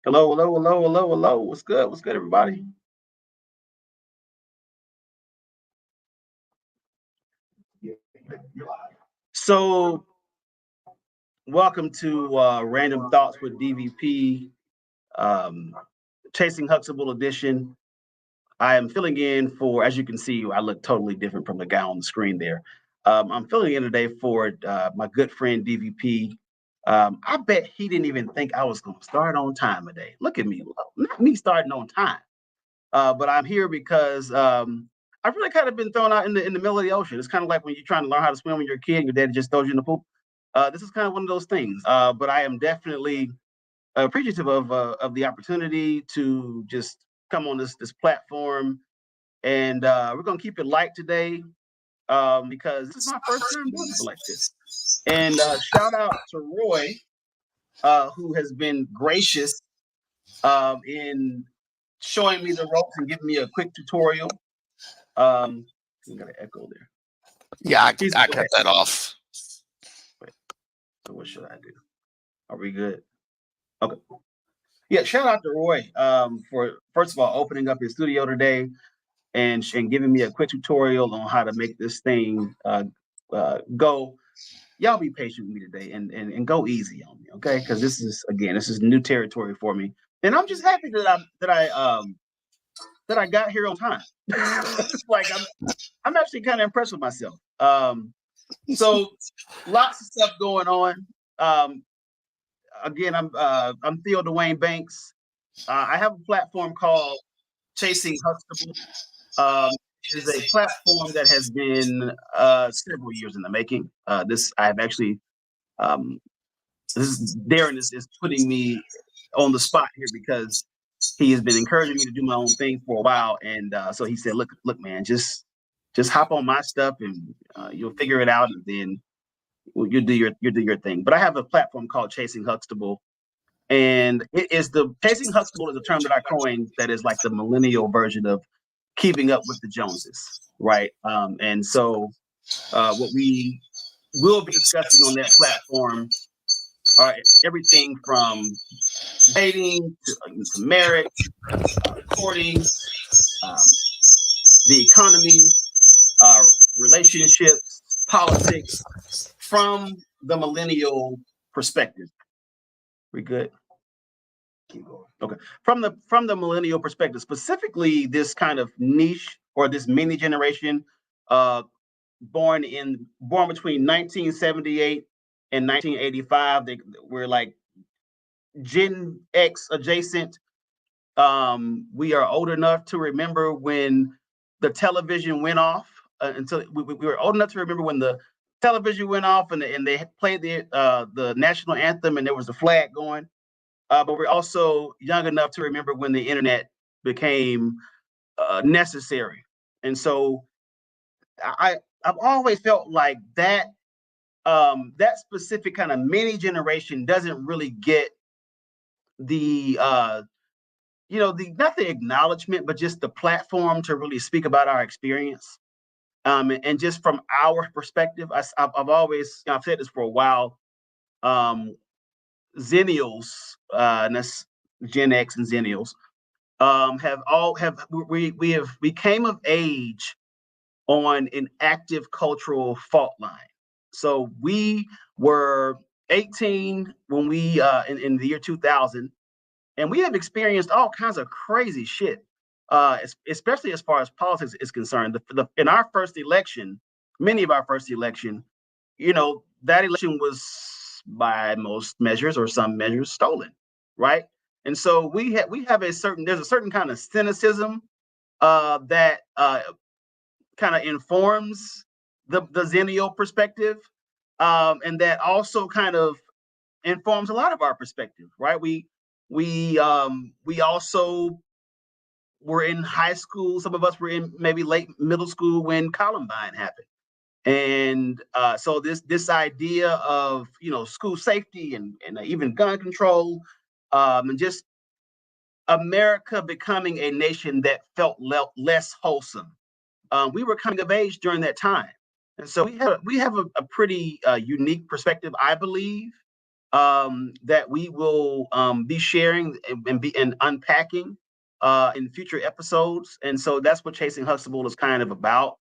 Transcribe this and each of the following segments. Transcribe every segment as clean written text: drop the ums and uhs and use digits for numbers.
Hello, hello, hello, hello, hello. What's good? What's good, everybody? So, welcome to Random Thoughts with DVP, um, Chasing Huxtable edition. I am filling in for, as you can see, I look totally different from the guy on the screen there. I'm filling in today for my good friend DVP. I bet he didn't even think I was going to start on time today. Look at me, not me starting on time. But I'm here because I've really kind of been thrown out in the middle of the ocean. It's kind of like when you're trying to learn how to swim when you're a kid and your dad just throws you in the pool. This is kind of one of those things. But I am definitely appreciative of the opportunity to just come on this platform, and we're gonna keep it light today because this is my first time doing it like this. And shout out to Roy, who has been gracious in showing me the ropes and giving me a quick tutorial. We got an echo there. Yeah, I He's kept that off. Wait, so what should I do? Are we good? Okay. Yeah, shout out to Roy for first of all opening up his studio today and giving me a quick tutorial on how to make this thing go. Y'all be patient with me today and go easy on me, okay? Because this is new territory for me, and I'm just happy that I got here on time. Like I'm actually kind of impressed with myself. So lots of stuff going on. Um, Again, I'm Theo Dwayne Banks. I have a platform called Chasing Huxtable. It is a platform that has been several years in the making. This I've actually um, this is Darren is putting me on the spot here because he has been encouraging me to do my own thing for a while, and so he said, "Look, man, just hop on my stuff, and you'll figure it out, and then you do your thing." But I have a platform called Chasing Huxtable, and it is the Chasing Huxtable is a term that I coined that is like the millennial version of keeping up with the Joneses, right? And so what we will be discussing on that platform are everything from dating to marriage, courting, um, the economy, uh, relationships, politics, from the millennial perspective. We good? Keep going. Okay. From the millennial perspective, specifically this kind of niche or this mini generation, uh, born between 1978 and 1985. We're like Gen X adjacent. We are old enough to remember when the television went off. Until we were old enough to remember when the television went off and they played the national anthem and there was a flag going. But we're also young enough to remember when the internet became necessary. And so I've always felt like that specific kind of mini generation doesn't really get the the not the acknowledgement, but just the platform to really speak about our experience. And just from our perspective, I've always, I've said this for a while. Um, Zennials, and that's Gen X and Zennials, have all have we came of age on an active cultural fault line. So we were 18 when we in the year 2000, and we have experienced all kinds of crazy shit, especially as far as politics is concerned. In our first election, many of our first election, that election was by most measures or some measures stolen, right? And so we have there's a certain kind of cynicism that kind of informs the Zennial perspective, and that also kind of informs a lot of our perspective, right? We also were in high school. Some of us were in maybe late middle school when Columbine happened, and so this idea of school safety and even gun control, and just America becoming a nation that felt less wholesome. We were coming of age during that time, and so we have a pretty unique perspective, I believe, that we will be sharing and unpacking in future episodes. And so that's what Chasing Huxtable is kind of about.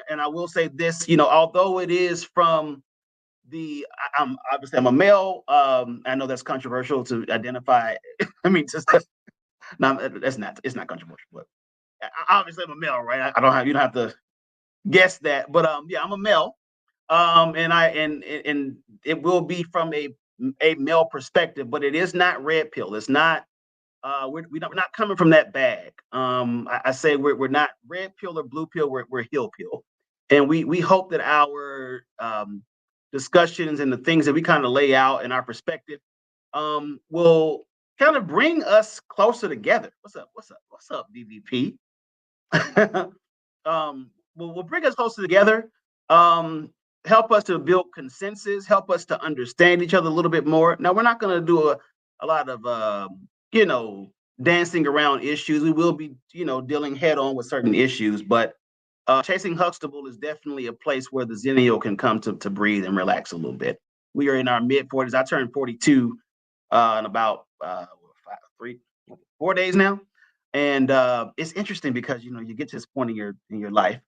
And I will say this, although it is from I'm obviously I'm a male. I know that's controversial to identify. I mean, no, that's not. It's not controversial, but obviously I'm a male, right? I don't have you don't have to guess that, but yeah, I'm a male. And it will be from a male perspective, but it is not red pill. It's not. We're not coming from that bag. I say we're not red pill or blue pill. We're hill pill, and we hope that our discussions and the things that we kind of lay out in our perspective will kind of bring us closer together. What's up? What's up? What's up, DVP? Will bring us closer together. Help us to build consensus. Help us to understand each other a little bit more. Now we're not going to do a lot of you know dancing around issues. We will be dealing head on with certain issues, but Chasing Huxtable is definitely a place where the Zennial can come to breathe and relax a little bit. We are in our mid 40s. I turned 42 in about 4 days now, and it's interesting because you get to this point in your life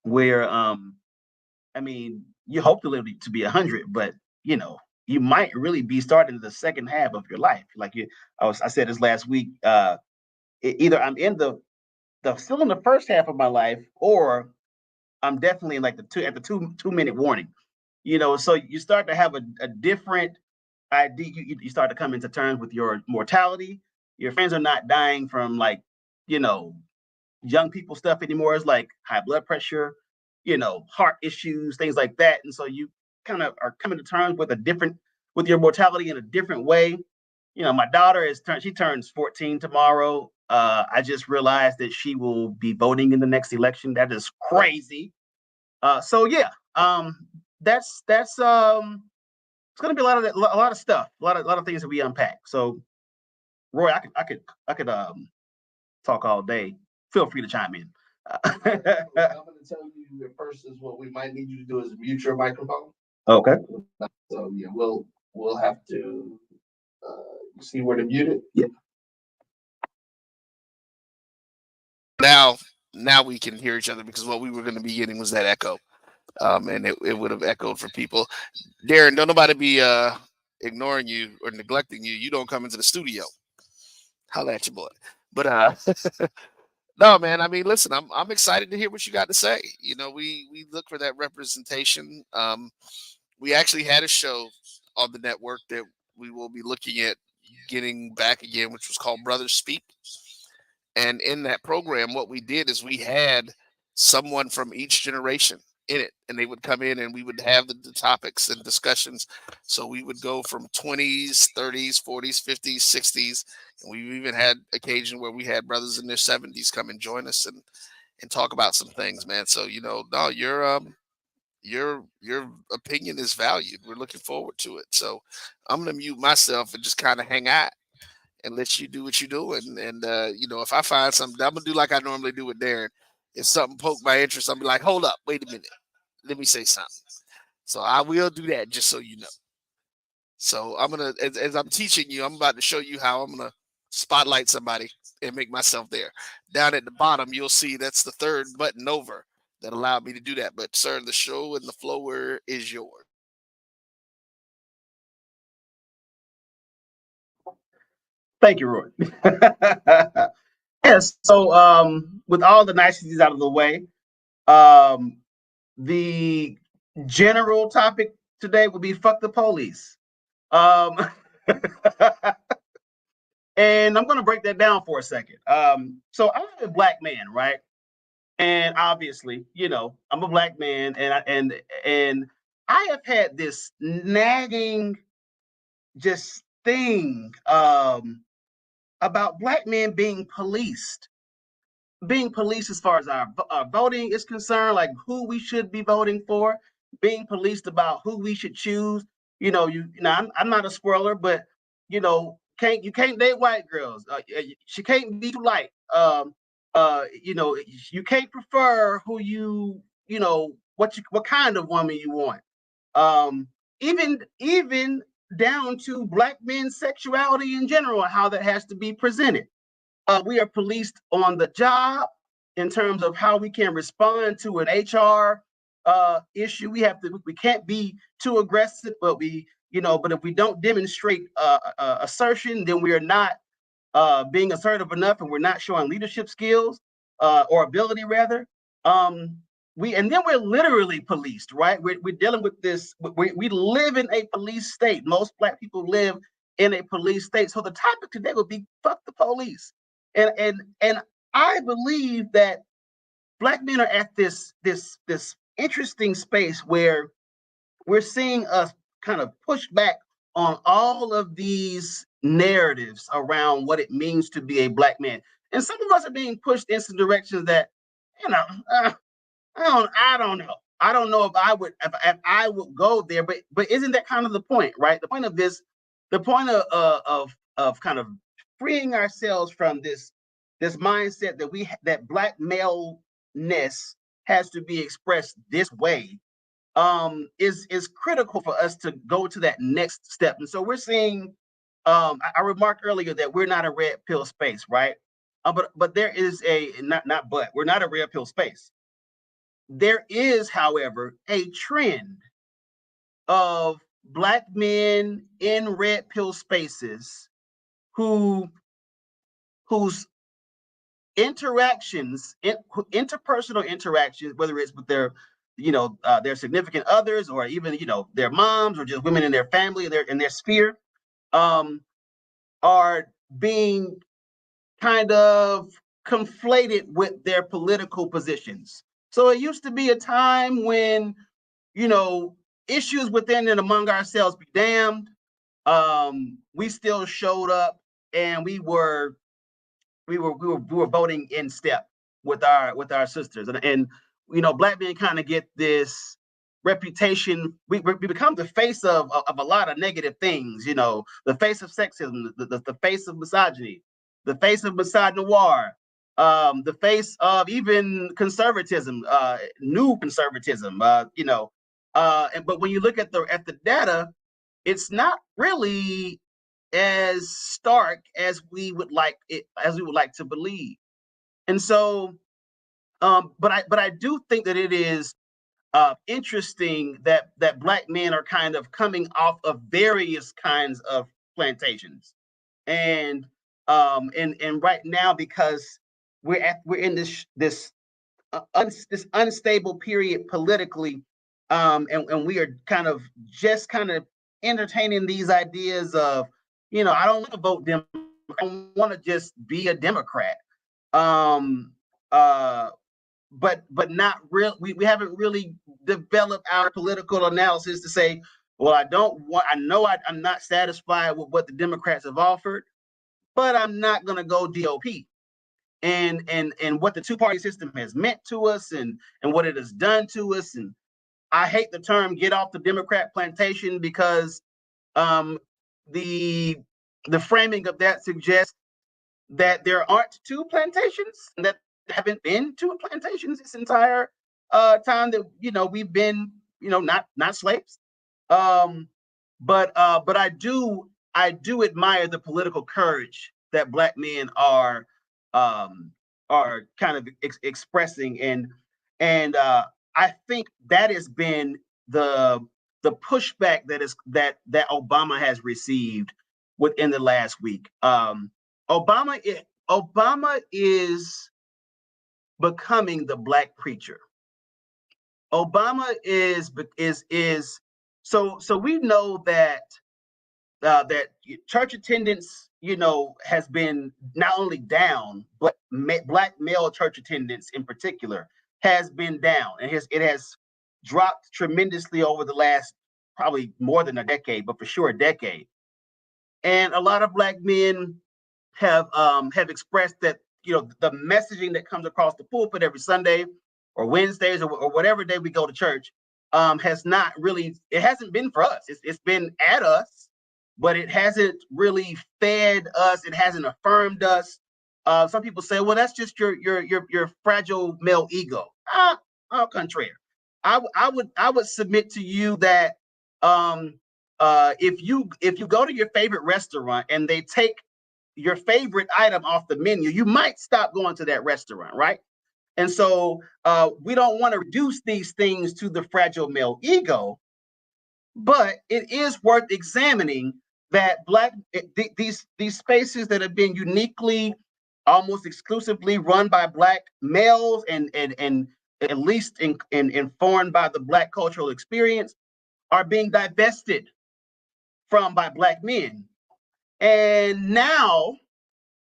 where I mean you hope to live to be 100, but you know you might really be starting the second half of your life. Like I said this last week. Either I'm in the still in the first half of my life, or I'm definitely in like the 2 minute warning. So you start to have a different idea. You start to come into terms with your mortality. Your friends are not dying from like you know young people stuff anymore. It's like high blood pressure, heart issues, things like that. And so you kind of are coming to terms with with your mortality in a different way. My daughter she turns 14 tomorrow. I just realized that she will be voting in the next election. That is crazy. So yeah, that's it's gonna be a lot of stuff, a lot of things that we unpack. So Roy, I could talk all day. Feel free to chime in. I'm going to tell you at first is what we might need you to do is mute your microphone. Okay. So yeah, we'll have to see where to mute it. Yeah. Now we can hear each other, because what we were going to be getting was that echo, and it would have echoed for people. Darren, don't nobody be ignoring you or neglecting you. You don't come into the studio. Holla at your boy. But no, man. I mean, listen, I'm excited to hear what you got to say. We look for that representation. We actually had a show on the network that we will be looking at getting back again, which was called Brothers Speak. And in that program, what we did is we had someone from each generation in it, and they would come in and we would have the topics and discussions. So we would go from 20s, 30s, 40s, 50s, 60s. And we even had occasion where we had brothers in their 70s come and join us and talk about some things, man. So, no, your opinion is valued. We're looking forward to it. So I'm going to mute myself and just kind of hang out and let you do what you do. And if I find something, I'm gonna do like I normally do with Darren. If something poked my interest, I'll be like, hold up, wait a minute, let me say something. So I will do that, just so you know. So I'm gonna, as I'm teaching you, I'm about to show you how I'm gonna spotlight somebody and make myself there. Down at the bottom, you'll see that's the third button over that allowed me to do that. But sir, the show and the floor is yours. Thank you, Roy. Yes. So, with all the niceties out of the way, the general topic today will be fuck the police. Um, and I'm going to break that down for a second. So I'm a black man, right? And obviously, I'm a black man, and I have had this nagging just thing about black men being policed as far as our voting is concerned, like who we should be voting for, being policed about who we should choose. I'm not a spoiler, but you can't date white girls. She can't be too light. You can't prefer who what kind of woman you want. even down to Black men's sexuality in general, how that has to be presented. We are policed on the job in terms of how we can respond to an HR issue. We can't be too aggressive, but if we don't demonstrate assertion, then we are not being assertive enough, and we're not showing leadership skills or ability rather. And then we're literally policed, right? We're dealing with this. We live in a police state. Most Black people live in a police state. So the topic today would be "fuck the police," and I believe that Black men are at this interesting space where we're seeing us kind of push back on all of these narratives around what it means to be a Black man, and some of us are being pushed in some directions that, you know. I don't know. I don't know if I would go there, but isn't that kind of the point, right? The point of this, the point of kind of freeing ourselves from this mindset that Black maleness has to be expressed this way, is critical for us to go to that next step. And so we're seeing, I remarked earlier that we're not a red pill space, right? But there is we're not a red pill space. There is, however, a trend of Black men in red pill spaces whose interpersonal interactions, whether it's with their significant others, or even their moms, or just women in their family, in their sphere, are being kind of conflated with their political positions. So it used to be a time when, issues within and among ourselves be damned. We still showed up, and we were voting in step with our sisters, and Black men kind of get this reputation. We become the face of a lot of negative things. The face of sexism, the face of misogyny, the face of misogynoir, the face of even conservatism, new conservatism. But when you look at the data, it's not really as stark as we would like to believe. And so, but I do think that it is interesting that Black men are kind of coming off of various kinds of plantations, and right now, because we're in this unstable period politically, and we are kind of entertaining these ideas of, I don't want to vote Democrat, I want to just be a Democrat. But not real. We haven't really developed our political analysis to say, well, I'm not satisfied with what the Democrats have offered, but I'm not going to go GOP. And what the two-party system has meant to us, and what it has done to us. And I hate the term "get off the Democrat plantation," because the framing of that suggests that there aren't two plantations, and that haven't been two plantations this entire time that we've been not slaves. But I do admire the political courage that Black men are kind of expressing, and I think that has been the pushback that Obama has received within the last week. Obama is becoming the Black preacher. Obama is so we know that church attendance, has been not only down, but Black male church attendance in particular has been down, and it has dropped tremendously over the last probably more than a decade, but for sure a decade. And a lot of Black men have expressed that the messaging that comes across the pulpit every Sunday or Wednesdays or whatever day we go to church hasn't been for us. It's been at us, but it hasn't really fed us. It hasn't affirmed us. Some people say, well, that's just your fragile male ego. Au contraire. I would submit to you that If you go to your favorite restaurant and they take your favorite item off the menu, you might stop going to that restaurant, right? And so we don't want to reduce these things to the fragile male ego, but it is worth examining that these spaces that have been uniquely, almost exclusively run by Black males and at least informed by the Black cultural experience are being divested from by Black men. And now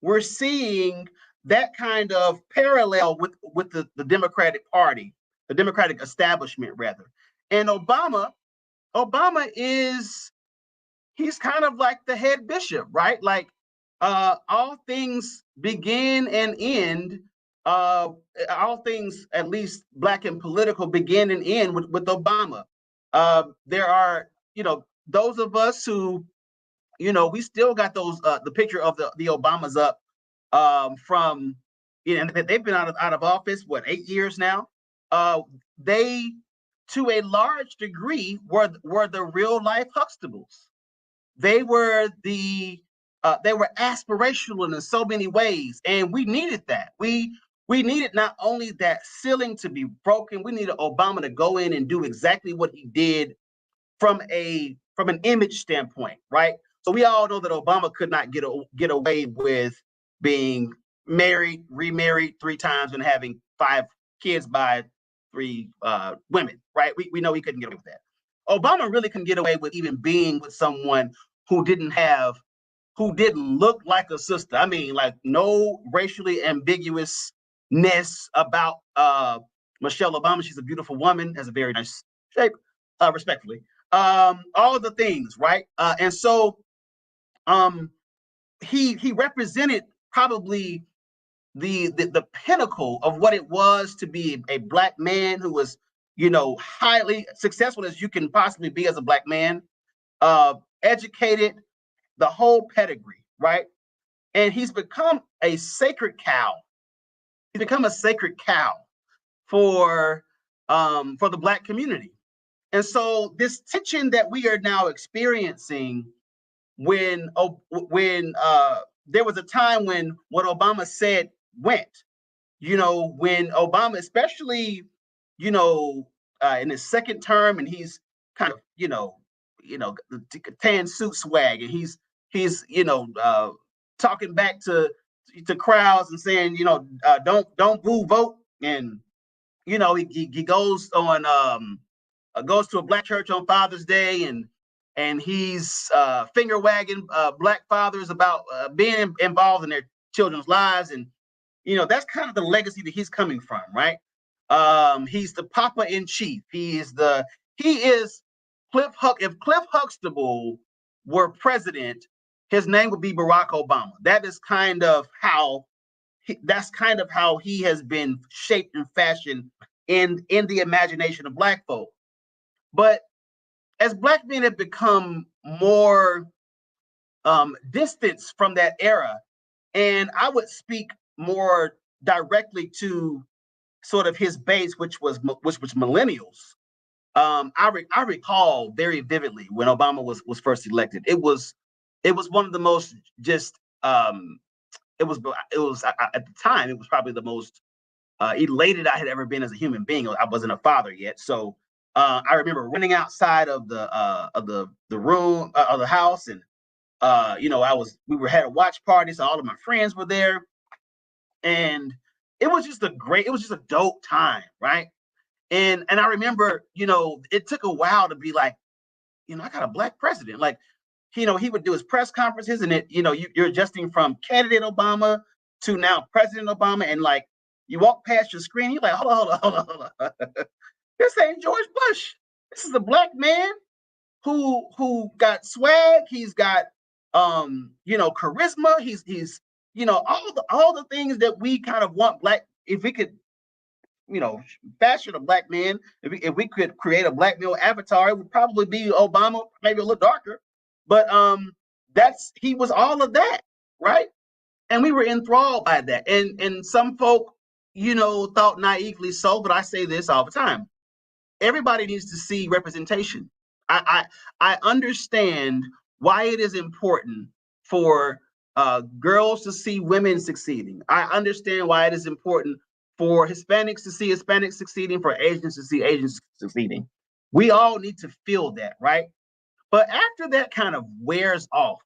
we're seeing that kind of parallel with the Democratic Party, the Democratic establishment, rather. And Obama he's kind of like the head bishop, right? Like all things begin and end, all things, at least Black and political, begin and end with Obama. There are, those of us who, we still got those, the picture of the Obamas up from, and they've been out of office, what, 8 years now? They, to a large degree, were the real life Huxtables. They were they were aspirational in so many ways, and we needed that. We needed not only that ceiling to be broken, we needed Obama to go in and do exactly what he did from an image standpoint, right? So we all know that Obama could not get away with being married, remarried 3 times, and having 5 kids by 3 women, right? We know he couldn't get away with that. Obama really couldn't get away with even being with someone who didn't look like a sister. I mean, like, no racially ambiguousness about Michelle Obama. She's a beautiful woman, has a very nice shape, respectfully. All of the things, right? And so he represented probably the pinnacle of what it was to be a Black man who was, highly successful as you can possibly be as a Black man, educated, the whole pedigree, right? And he's become a sacred cow. He's become a sacred cow for the Black community. And so this tension that we are now experiencing, when there was a time when what Obama said went, when Obama, especially, in his second term, and he's kind of, the tan suit swag, and he's talking back to crowds and saying, don't boo, vote, and he goes on goes to a Black church on Father's Day, and he's finger wagging Black fathers about being involved in their children's lives, and that's kind of the legacy that he's coming from, right? He's the Papa in Chief. He is if Cliff Huxtable were president, his name would be Barack Obama. That's kind of how he has been shaped and fashioned in the imagination of Black folk. But as Black men have become more distanced from that era, and I would speak more directly to sort of his base, which was millennials. I recall very vividly when Obama was first elected. It was one of the most just it was at the time, it was probably the most elated I had ever been as a human being. I wasn't a father yet, so I remember running outside of the room of the house, and we had a watch party, so all of my friends were there, and it was just a dope time, right? And I remember, it took a while to be like, I got a Black president. Like, he would do his press conferences, and you're adjusting from candidate Obama to now President Obama, and like, you walk past your screen, you're like, hold on. This ain't George Bush. This is a Black man who got swag. He's got charisma. He's all the things that we kind of want Black. If we could, fashion a Black man, if we could create a Black male avatar, it would probably be Obama, maybe a little darker. But he was all of that, right? And we were enthralled by that. And some folk, thought naively so, but I say this all the time. Everybody needs to see representation. I understand why it is important for girls to see women succeeding. I understand why it is important for Hispanics to see Hispanics succeeding, for Asians to see Asians succeeding. We all need to feel that, right? But after that kind of wears off,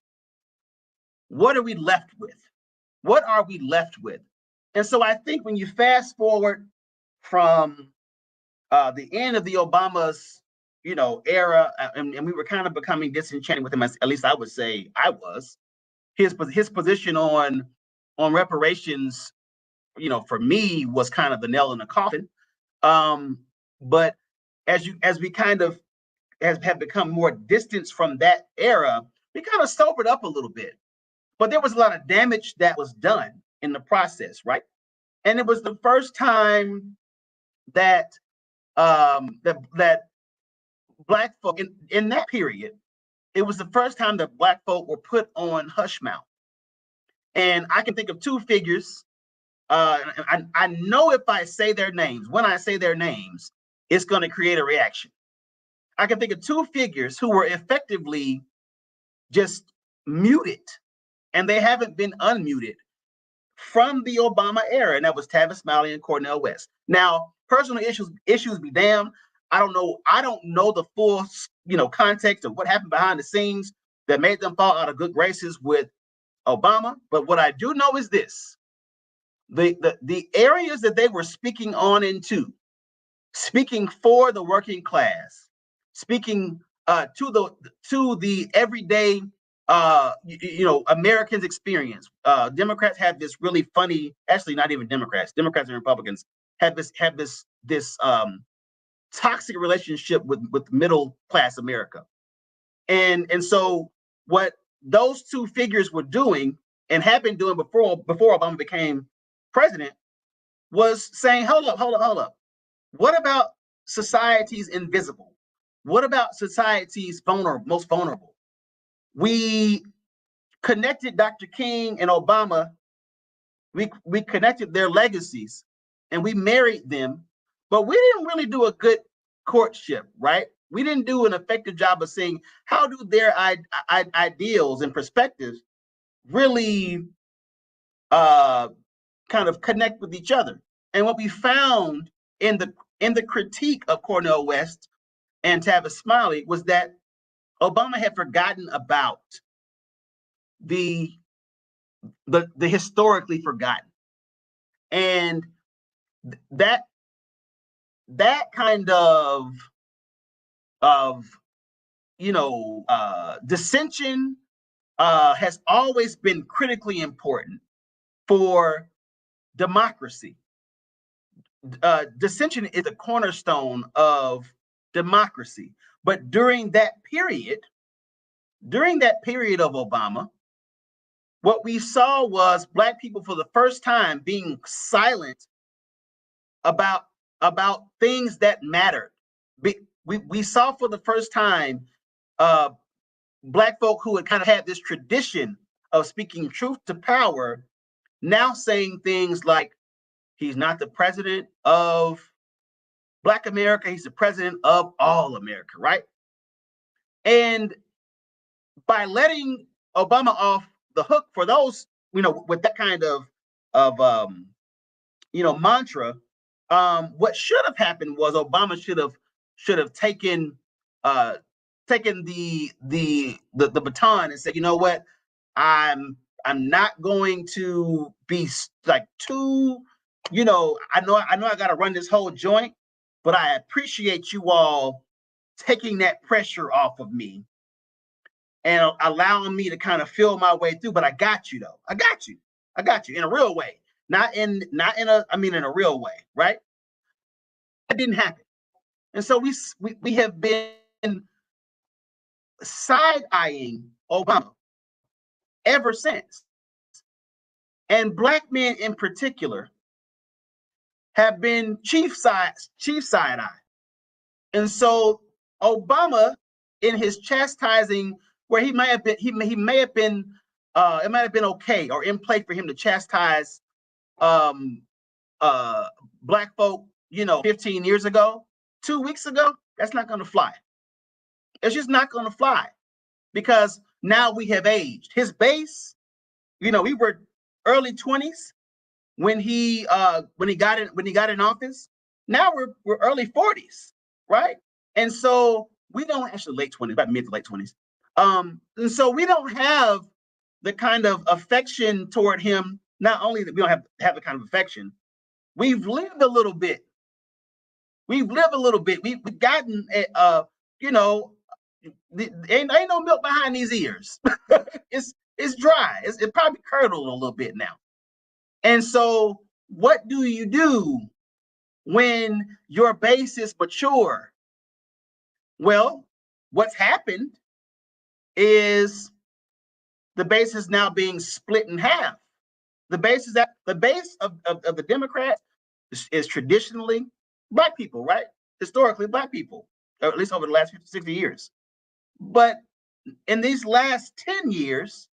what are we left with? What are we left with? And so I think when you fast forward from the end of the Obama's, era, and we were kind of becoming disenchanted with him. At least I would say I was. His position on reparations, for me was kind of the nail in the coffin. But as we kind of have become more distanced from that era, we kind of sobered up a little bit. But there was a lot of damage that was done in the process, right? And it was the first time that that Black folk in that period, it was the first time that Black folk were put on hush mouth. And I can think of two figures. I know if I say their names, when I say their names, it's going to create a reaction. I can think of two figures who were effectively just muted, and they haven't been unmuted from the Obama era, and that was Tavis Smiley and Cornel West. Now, personal issues be damned. I don't know the full, context of what happened behind the scenes that made them fall out of good graces with Obama. But what I do know is this: the areas that they were speaking on into, speaking for the working class, speaking to the everyday Americans experience. Democrats have this really funny, actually not even Democrats and Republicans have this toxic relationship with middle class America. And so what those two figures were doing and had been doing before Obama became president was saying, hold up. What about society's invisible? What about society's most vulnerable? We connected Dr. King and Obama. We connected their legacies and we married them, but we didn't really do a good courtship, right? We didn't do an effective job of seeing how do their ideals and perspectives really kind of connect with each other. And what we found in the critique of Cornel West and Tavis Smiley was that Obama had forgotten about the historically forgotten, and that kind of dissension has always been critically important for democracy. Dissension is a cornerstone of democracy. But during that period of Obama, what we saw was Black people for the first time being silent about things that mattered. We saw for the first time Black folk who had kind of had this tradition of speaking truth to power now saying things like, he's not the president of Black America, he's the president of all America, right? And by letting Obama off the hook for those, with that kind of mantra, what should have happened was Obama should have taken the baton and said, you know what, I'm not going to be like too, I know I got to run this whole joint, but I appreciate you all taking that pressure off of me and allowing me to kind of feel my way through. But I got you though. I got you in a real way, in a real way, right? That didn't happen, and so we have been side-eyeing Obama ever since, and Black men in particular have been chief side-eye. And so Obama, in his chastising, where he may have been, it might have been okay or in play for him to chastise Black folk, 15 years ago, 2 weeks ago, that's not going to fly. It's just not going to fly because now we have aged. His base, we were early 20s when he got in office. Now we're early 40s, right? And so we don't actually late 20s, about mid to late 20s. And so we don't have the kind of affection toward him. Not only that we don't have the kind of affection, we've lived a little bit. We've gotten ain't no milk behind these ears. It's dry. It probably curdled a little bit now. And so what do you do when your base is mature? Well, what's happened is the base is now being split in half. The base of the Democrats is traditionally Black people, right? Historically Black people, or at least over the last 50, 60 years. But in these last 10 years,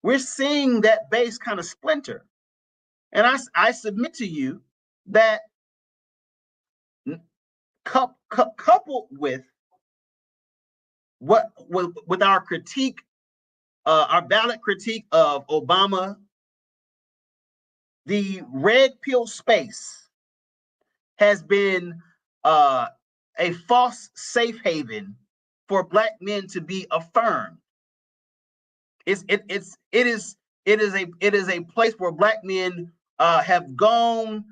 we're seeing that base kind of splinter. And I submit to you that coupled with with our critique, our ballot critique of Obama, the red pill space has been a false safe haven for Black men to be affirmed. It is a place where Black men have gone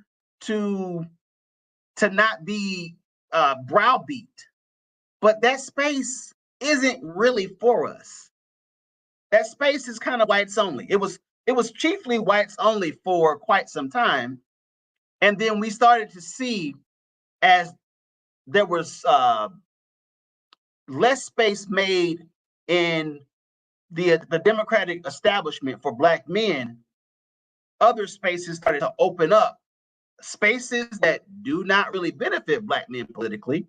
to not be browbeat, but that space isn't really for us. That space is kind of whites only. It was chiefly whites only for quite some time, and then we started to see as there was less space made in the Democratic establishment for Black men, other spaces started to open up, spaces that do not really benefit Black men politically,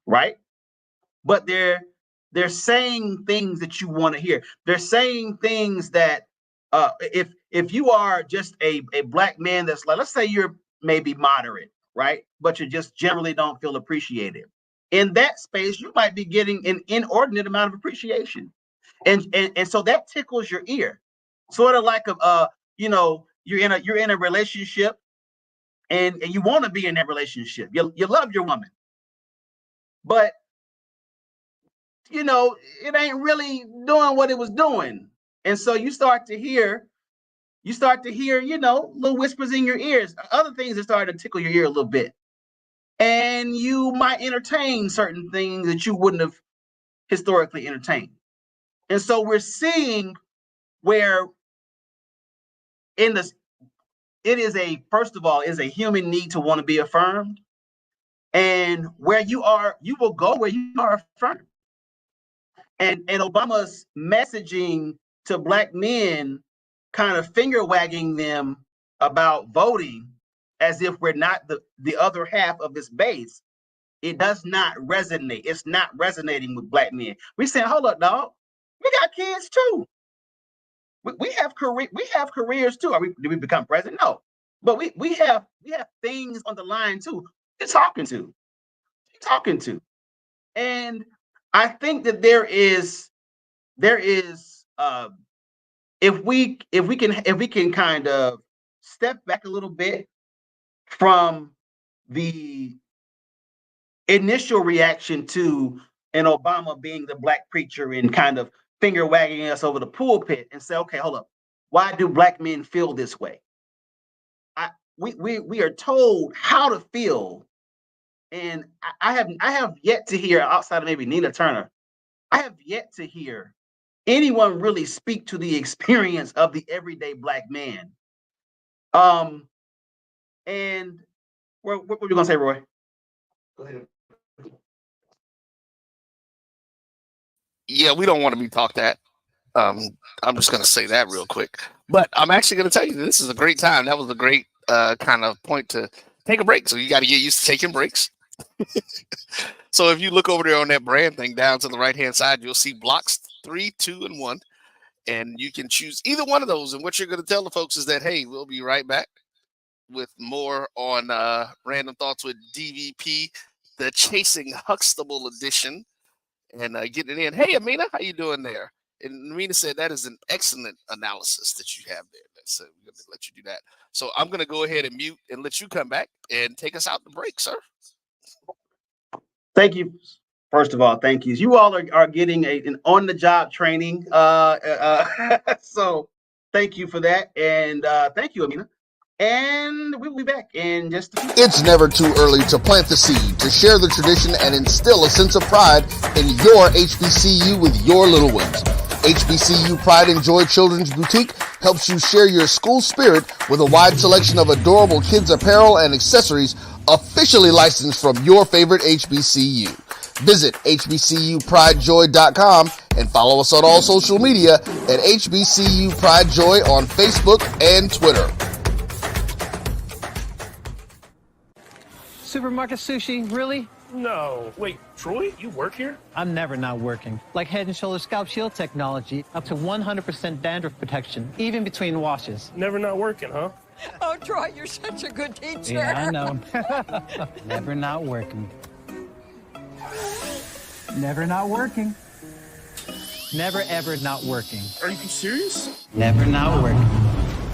right? But they're saying things that you want to hear. They're saying things that if you are just a Black man that's like, let's say you're maybe moderate, right? But you just generally don't feel appreciated. In that space, you might be getting an inordinate amount of appreciation. And so that tickles your ear. Sort of like you're in a relationship and you want to be in that relationship. You love your woman. But it ain't really doing what it was doing. And so you start to hear, little whispers in your ears, other things that start to tickle your ear a little bit. And you might entertain certain things that you wouldn't have historically entertained. And so we're seeing where first of all, is a human need to want to be affirmed. And where you are, you will go where you are affirmed. And Obama's messaging to Black men, kind of finger wagging them about voting as if we're not the other half of this base, it does not resonate. It's not resonating with Black men. We saying, hold up, dog. We got kids too. We have careers too. Did we become president? No. But we have things on the line too. You're talking to. And I think that there is if we can kind of step back a little bit from the initial reaction to an Obama being the Black preacher and kind of finger wagging us over the pulpit and say, okay, hold up, why do Black men feel this way? We are told how to feel. And I have yet to hear, outside of maybe Nina Turner, I have yet to hear anyone really speak to the experience of the everyday Black man. And what were you gonna say, Roy? Go ahead. Yeah, we don't want to be talked at. I'm just going to say that real quick. But I'm actually going to tell you that this is a great time. That was a great kind of point to take a break. So you got to get used to taking breaks. So if you look over there on that brand thing down to the right-hand side, you'll see blocks 3, 2, and 1. And you can choose either one of those. And what you're going to tell the folks is that, hey, we'll be right back with more on Random Thoughts with DVP, the Chasing Huxtable edition. and getting in. Hey, Amina, how you doing there? And Amina said that is an excellent analysis that you have there. So we're going to let you do that. So I'm going to go ahead and mute and let you come back and take us out the break, sir. Thank you. First of all, thank you. You all are getting an on-the-job training. So thank you for that. And thank you, Amina. And we'll be back in just a few. It's never too early to plant the seed, to share the tradition, and instill a sense of pride in your HBCU with your little ones. HBCU Pride and Joy Children's Boutique helps you share your school spirit with a wide selection of adorable kids apparel and accessories officially licensed from your favorite HBCU. Visit hbcupridejoy.com and follow us on all social media at HBCU Pride Joy on Facebook and Twitter. Supermarket sushi, really? No. Wait, Troy, you work here? I'm never not working. Like Head & Shoulders Scalp Shield technology, up to 100% dandruff protection, even between washes. Never not working, huh? Oh, Troy, you're such a good teacher. Yeah, I know. Never not working. Never not working. Never ever not working. Are you serious? Never not working.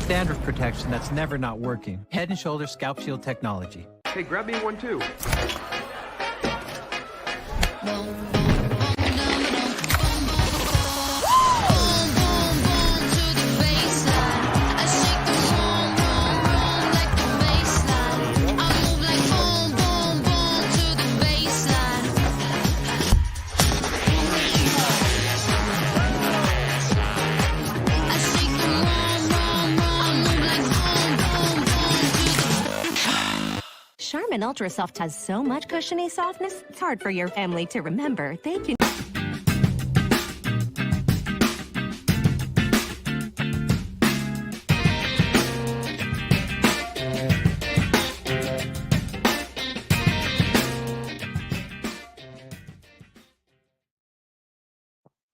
Dandruff protection that's never not working. Head & Shoulders Scalp Shield technology. Hey, grab me one too. Charmin Ultra Soft has so much cushiony softness, it's hard for your family to remember. They can...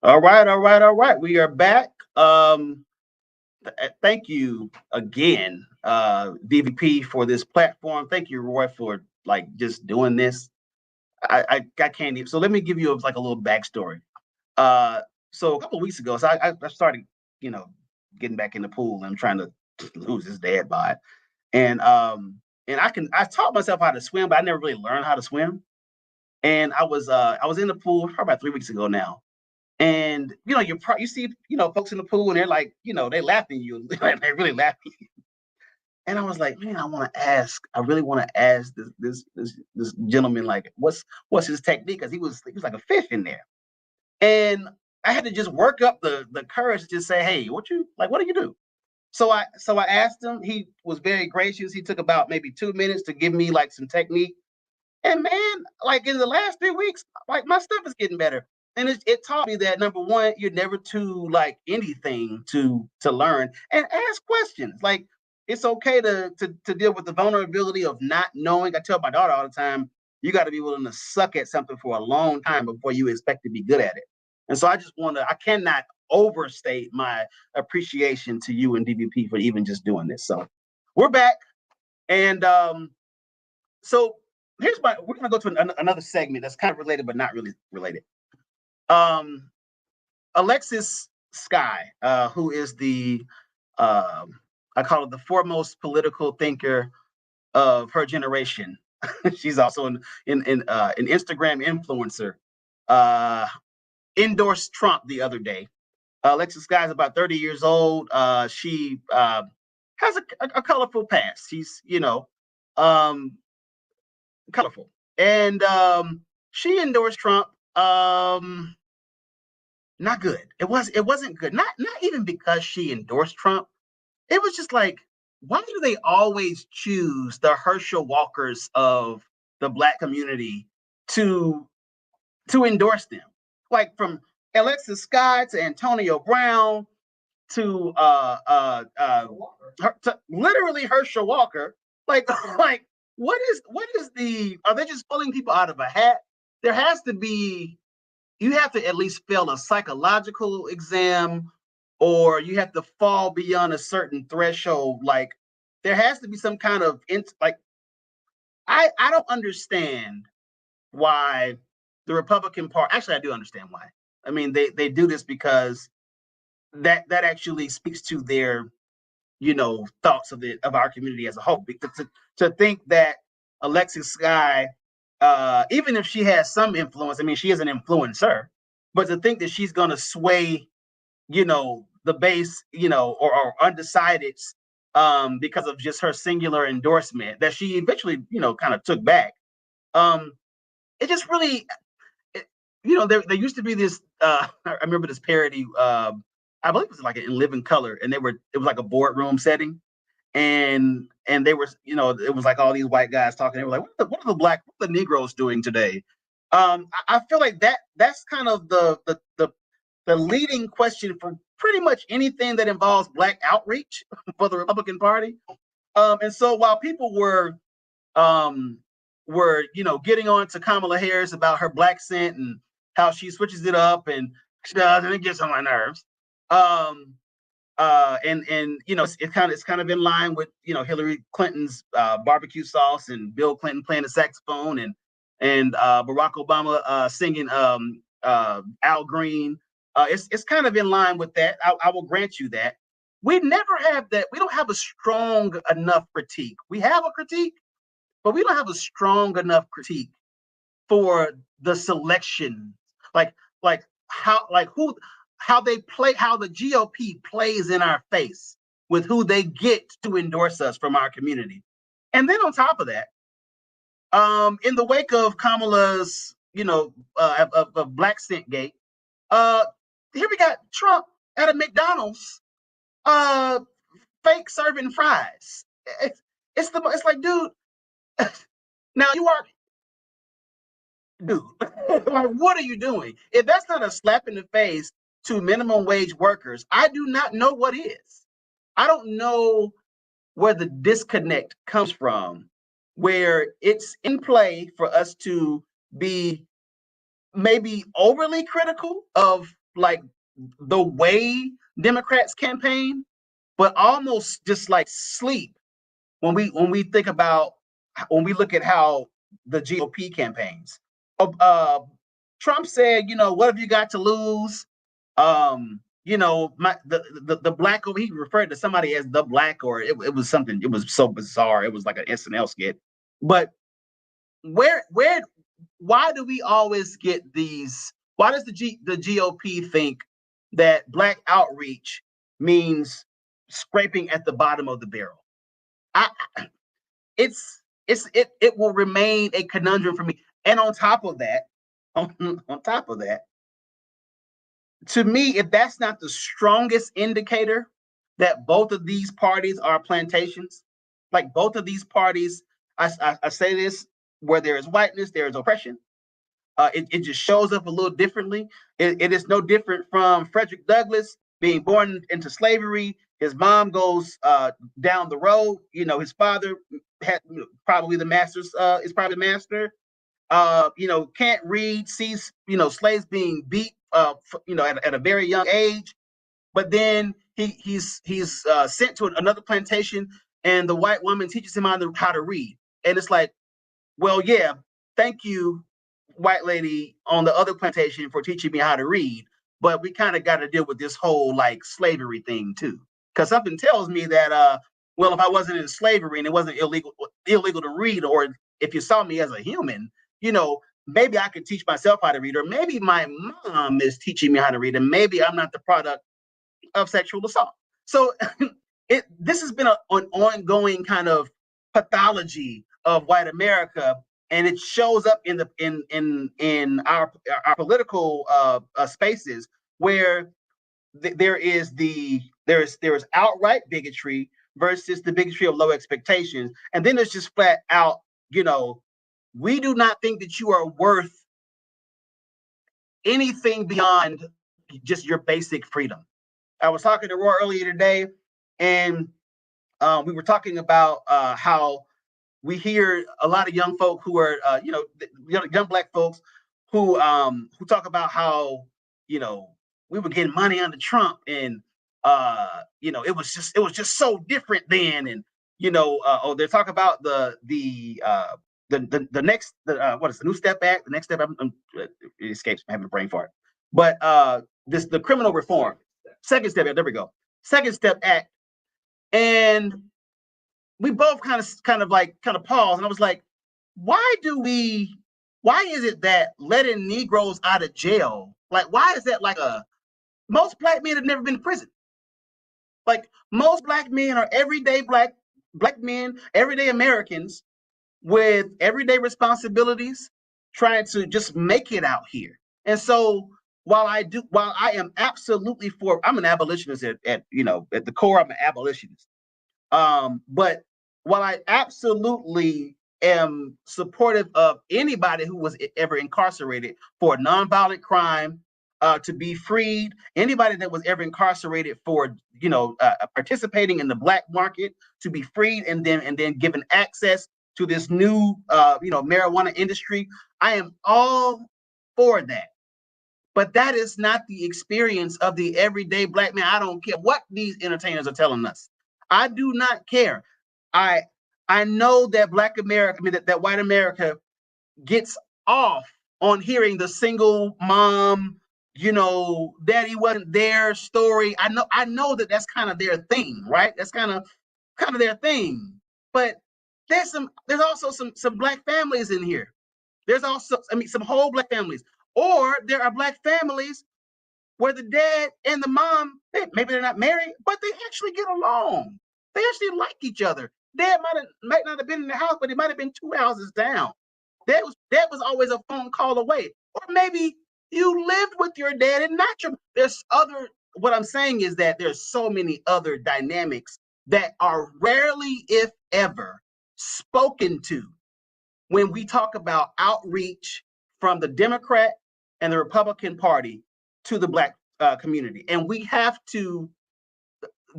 All right. We are back. Thank you again, DVP, for this platform. Thank you, Roy, for just doing this. I can't even. So let me give you a little backstory. So a couple of weeks ago, so I started, getting back in the pool, and I'm trying to lose this dad bod. And I taught myself how to swim, but I never really learned how to swim. And I was in the pool probably about 3 weeks ago now. And you see folks in the pool, and they're like, they laughing at you, they're really laughing. And I was like, man, I really want to ask this gentleman, what's his technique, because he was like a fish in there. And I had to just work up the courage to just say, hey, what do you do? So I asked him. He was very gracious. He took about maybe 2 minutes to give me some technique. And man, in the last 3 weeks, my stuff is getting better. And it taught me that, number one, you're never too anything to learn, and ask questions. It's okay to deal with the vulnerability of not knowing. I tell my daughter all the time, you got to be willing to suck at something for a long time before you expect to be good at it. And so I cannot overstate my appreciation to you and DVP for even just doing this. So we're back. And so we're going to go to another segment that's kind of related, but not really related. Alexis Sky, who is the I call it the foremost political thinker of her generation. She's also an Instagram influencer. Endorsed Trump the other day. Alexis Sky is about 30 years old. She has a colorful past. She's colorful, and she endorsed Trump. Not good. It wasn't good. Not even because she endorsed Trump. It was just why do they always choose the Herschel Walkers of the Black community to endorse them? From Alexis Sky to Antonio Brown to literally Herschel Walker. What is the? Are they just pulling people out of a hat? There has to be. You have to at least fail a psychological exam, or you have to fall beyond a certain threshold. There has to be some kind of I don't understand why the Republican Party, actually, I do understand why. I mean, they do this because that actually speaks to their, thoughts of our community as a whole. Because to think that Alexis Sky, even if she has some influence, I mean, she is an influencer, but to think that she's going to sway, the base, or undecideds, because of just her singular endorsement that she eventually, kind of took back. It just really, there used to be this. I remember this parody. I believe it was like in Living Color, and it was like a boardroom setting, and they were, it was like all these white guys talking. They were like, what are the Negroes doing today? I feel like that's kind of the leading question for pretty much anything that involves Black outreach for the Republican Party. And so while people were getting on to Kamala Harris about her Black scent and how she switches it up and she does, and it gets on my nerves. And it's kind of in line with Hillary Clinton's barbecue sauce and Bill Clinton playing the saxophone and Barack Obama singing Al Green. It's kind of in line with that. I will grant you that. We never have that. We don't have a strong enough critique. We have a critique, but we don't have a strong enough critique for the selection, like how they play, how the GOP plays in our face with who they get to endorse us from our community. And then on top of that, in the wake of Kamala's, of Black Scent Gate, here we got Trump at a McDonald's, fake serving fries. It's like, dude, now you are, dude, like, what are you doing? If that's not a slap in the face to minimum wage workers, I do not know what is. I don't know where the disconnect comes from, where it's in play for us to be maybe overly critical of like the way Democrats campaign, but almost just like sleep when we look at how the GOP campaigns. Trump said, what have you got to lose? The Black, he referred to somebody as the Black, or it was something, it was so bizarre. It was like an SNL skit. But why do we always get these? Why does the GOP think that Black outreach means scraping at the bottom of the barrel? It will remain a conundrum for me. And on top of that, to me, if that's not the strongest indicator that both of these parties are plantations, like both of these parties, I say this, where there is whiteness, there is oppression. It just shows up a little differently. It is no different from Frederick Douglass being born into slavery. His mom goes down the road. His father had probably the master's, is probably the master. Can't read, sees slaves being beat, at a very young age. But then he's sent to another plantation, and the white woman teaches him how to read. And it's like, well, yeah, thank you, white lady on the other plantation, for teaching me how to read. But we kind of got to deal with this whole like slavery thing too, because something tells me that well, if I wasn't in slavery and it wasn't illegal to read, or if you saw me as a human, maybe I could teach myself how to read, or maybe my mom is teaching me how to read, and maybe I'm not the product of sexual assault. So this has been an ongoing kind of pathology of white America, and it shows up in our political spaces, where there is outright bigotry versus the bigotry of low expectations, and then there's just flat out, we do not think that you are worth anything beyond just your basic freedom. I was talking to Roy earlier today, and we were talking about how we hear a lot of young folk who are, young Black folks who talk about how, we were getting money under Trump, and it was just so different then, and they talk about the the next what is the New Step Act? The next step, it escapes me, I'm having a brain fart. But the criminal reform, second step. There we go. Second Step Act, and we both kind of paused, and I was like, why is it that letting Negroes out of jail, like, why is that like most black men have never been to prison? Like, most black men are everyday black men, everyday Americans with everyday responsibilities, trying to just make it out here. And so while I am absolutely I'm an abolitionist at the core, I'm an abolitionist. But while I absolutely am supportive of anybody who was ever incarcerated for a nonviolent crime, to be freed, anybody that was ever incarcerated for participating in the black market to be freed, and then given access to this new marijuana industry, I am all for that. But that is not the experience of the everyday black man. I don't care what these entertainers are telling us. I do not care. I know that Black America, that white America gets off on hearing the single mom, daddy wasn't there story. I know that that's kind of their thing, right? That's kind of their thing. But there's also some black families in here. There's also, some whole black families. Or there are black families where the dad and the mom, maybe they're not married, but they actually get along. They actually like each other. Dad might not have been in the house, but he might have been 2 houses down. Dad was always a phone call away. Or maybe you lived with your dad and not your. What I'm saying is that there's so many other dynamics that are rarely, if ever, spoken to when we talk about outreach from the Democrat and the Republican Party to the black community. And we have to,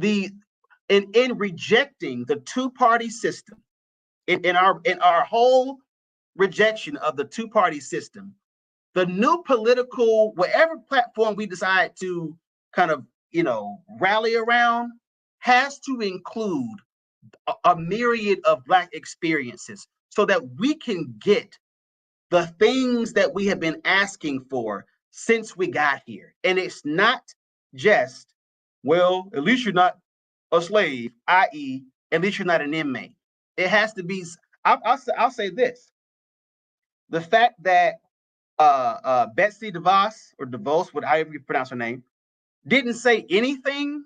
in rejecting the two-party system, in our whole rejection of the two-party system, the new political, whatever platform we decide to kind of rally around, has to include a myriad of black experiences so that we can get the things that we have been asking for since we got here. And it's not just, well, at least you're not a slave, i.e., at least you're not an inmate. It has to be. I'll say this: the fact that Betsy DeVos, or DeVos, however you pronounce her name, didn't say anything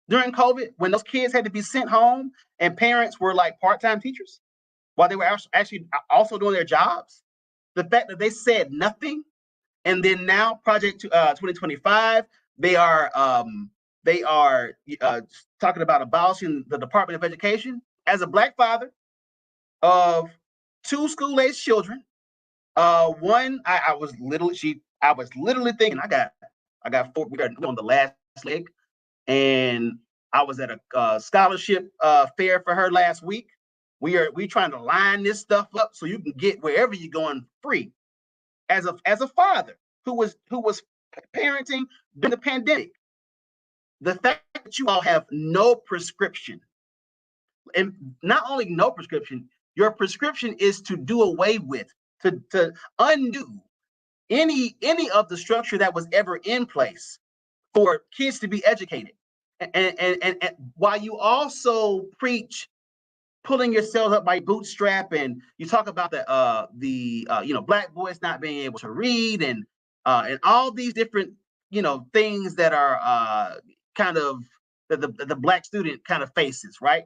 during COVID when those kids had to be sent home and parents were like part-time teachers while they were actually also doing their jobs. The fact that they said nothing, and then now Project 2025, they are talking about abolishing the Department of Education. As a black father of 2 school-aged children, one I was literally thinking I got 4. We're on the last leg, and I was at a scholarship fair for her last week. We trying to line this stuff up so you can get wherever you're going free. As a father who was parenting during the pandemic, the fact that you all have no prescription, and not only no prescription, your prescription is to do away with, to undo any of the structure that was ever in place for kids to be educated, and while you also preach pulling yourselves up by bootstrap, and you talk about the black boys not being able to read, and all these different things that are kind of the black student kind of faces, right?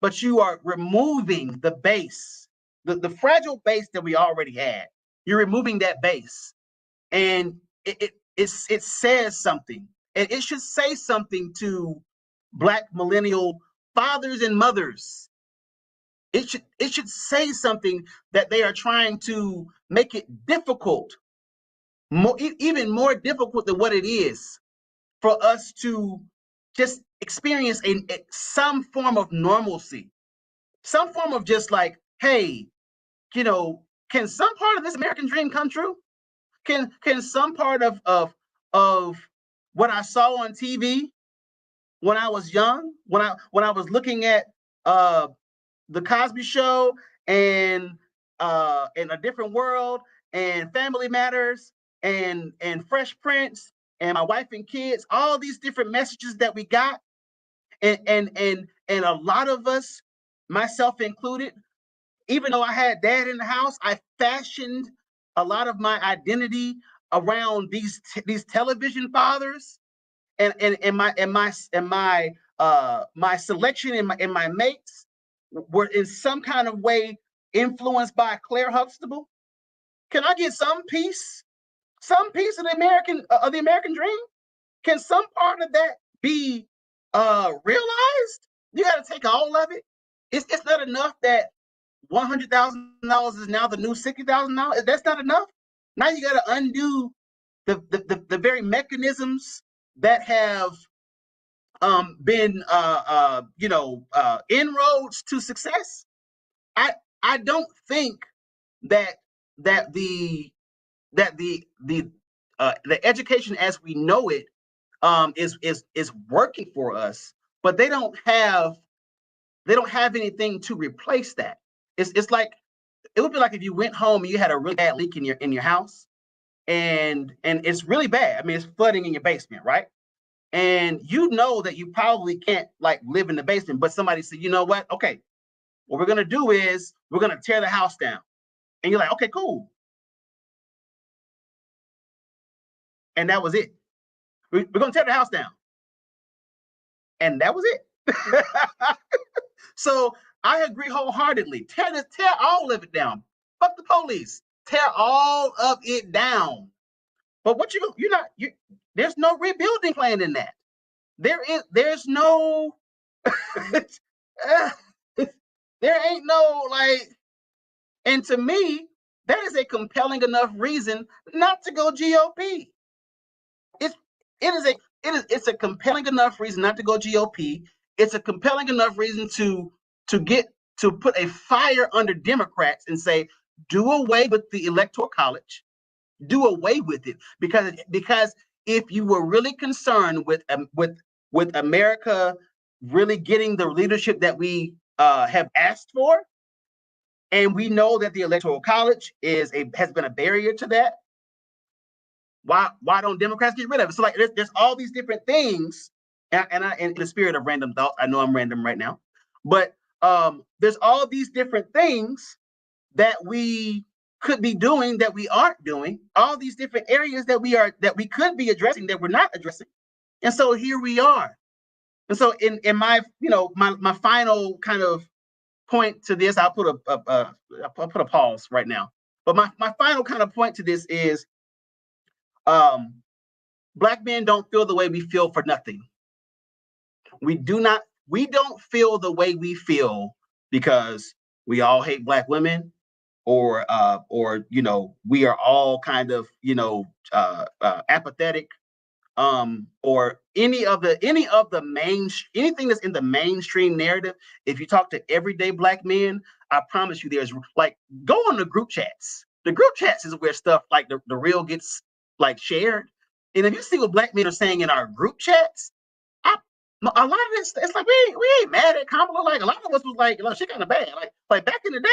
But you are removing the base, the fragile base that we already had. You're removing that base, and it says something, and it should say something to black millennial fathers and mothers. It should say something that they are trying to make it difficult, even more difficult than what it is, for us to just experience some form of normalcy, some form of just like, hey, can some part of this American dream come true? Can some part of what I saw on TV when I was young, when I was looking at the Cosby Show and in a different world, and Family Matters, and Fresh Prince, and My Wife and Kids, all these different messages that we got, and a lot of us, myself included, even though I had dad in the house, I fashioned a lot of my identity around these television fathers, and my selection and my mates were in some kind of way influenced by Claire Huxtable. Can I get some piece of the American dream? Can some part of that be realized? You got to take all of it. It's not enough that $100,000 is now the new $60,000. That's not enough. Now you got to undo the very mechanisms that have been inroads to success. I don't think that the education as we know it is working for us, but they don't have anything to replace that. It's like, it would be like if you went home and you had a really bad leak in your house, and it's really bad. I mean, it's flooding in your basement, right? And you know that you probably can't like live in the basement, but somebody said, you know what? Okay, what we're gonna do is we're gonna tear the house down. And you're like, okay, cool. And that was it. We're gonna tear the house down. And that was it. So I agree wholeheartedly. Tear all of it down. Fuck the police. Tear all of it down. But what there's no rebuilding plan in that. There's no there ain't no like, and to me, that is a compelling enough reason not to go GOP. It's a compelling enough reason not to go GOP. It's a compelling enough reason to put a fire under Democrats and say, do away with the Electoral College, do away with it, because if you were really concerned with America really getting the leadership that we have asked for, and we know that the Electoral College has been a barrier to that, why don't Democrats get rid of it? So like, there's all these different things, and in the spirit of random thoughts, I know I'm random right now, but there's all these different things that we could be doing that we aren't doing, all these different areas that we could be addressing that we're not addressing. And so here we are. And so in my my final kind of point to this, I'll put a pause right now. But my final kind of point to this is, Black men don't feel the way we feel for nothing. We don't feel the way we feel because we all hate Black women, or we are all kind of apathetic, or anything that's in the mainstream narrative. If you talk to everyday Black men, I promise you, there's like, go on the group chats. The group chats is where stuff like the real gets like shared. And if you see what Black men are saying in our group chats, a lot of this, it's like we ain't mad at Kamala. Like, a lot of us was like, she kind of bad. Like back in the day,